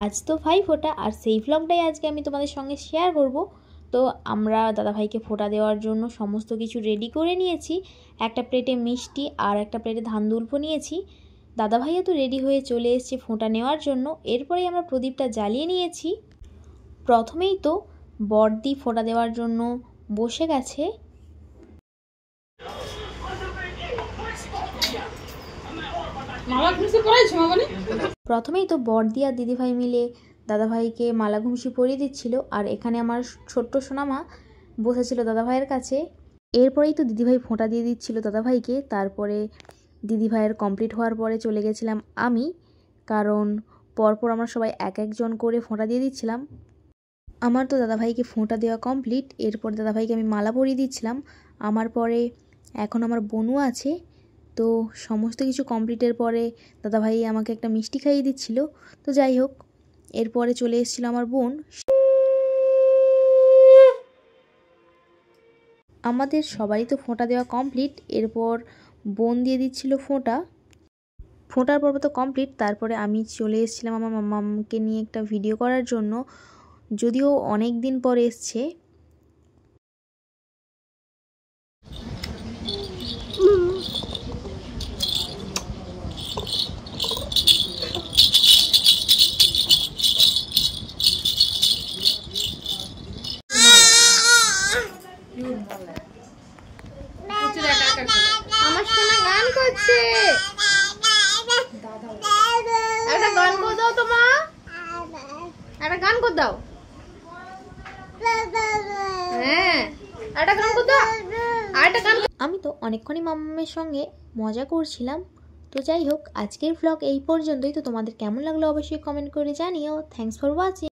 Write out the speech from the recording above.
আজ তো ভাইফোঁটা আর সেই ভ্লগটাই আজকে আমি তোমাদের সঙ্গে শেয়ার করব। তো আমরা দাদাভাইকে ফোঁটা দেওয়ার জন্য সমস্ত কিছু রেডি করে নিয়েছি। একটা প্লেটে মিষ্টি আর একটা প্লেটে ধান দুলপো নিয়েছি। দাদাভাইও তো রেডি হয়ে চলে এসেছে ফোঁটা নেওয়ার জন্য। এরপরেই আমরা প্রদীপটা জ্বালিয়ে নিয়েছি। প্রথমেই তো বড়দি ফোঁটা দেওয়ার জন্য বসে গেছে। প্রথমেই তো বড়দি আর দিদিভাই মিলে দাদাভাইকে মালা ঘুমসি পরিয়ে দিচ্ছিল, আর এখানে আমার ছোট্ট সোনামা বসেছিল দাদাভাইয়ের কাছে। এরপরেই তো দিদিভাই ফোঁটা দিয়ে দিচ্ছিল দাদাভাইকে। তারপরে দিদিভাইয়ের কমপ্লিট হওয়ার পরে চলে গেছিলাম আমি, কারণ পরপর আমরা সবাই এক একজন করে ফোঁটা দিয়ে দিচ্ছিলাম। আমার তো দাদাভাইকে ফোঁটা দেওয়া কমপ্লিট। এরপর দাদাভাইকে আমি মালা পরিয়ে দিচ্ছিলাম। আমার পরে এখন আমার বোনও আছে। তো সমস্ত কিছু কমপ্লিটের পরে দাদাভাই আমাকে একটা মিষ্টি খাইয়ে দিচ্ছিল। তো যাই হোক, এরপরে চলে এসেছিল আমার বোন। আমাদের সবারই তো ফোঁটা দেওয়া কমপ্লিট। এরপর বোন দিয়ে দিচ্ছিল ফোঁটা। ফোঁটার পর্ব তো কমপ্লিট। তারপরে আমি চলে এসেছিলাম আমার মামাকে নিয়ে একটা ভিডিও করার জন্য, যদিও অনেক দিন পর এসছে। আমার সোনা গান করছে। একটা গান করে দাও তো মা, একটা গান করে দাও। হ্যাঁ, একটা গান করে দাও, আরেকটা গান। আমি তো অনেকক্ষণই মাম্মামের সঙ্গে মজা করছিলাম। তো যাই হোক, আজকের ভ্লগ এই পর্যন্তই। তো তোমাদের কেমন লাগলো অবশ্যই কমেন্ট করে জানিও। Thanks for watching.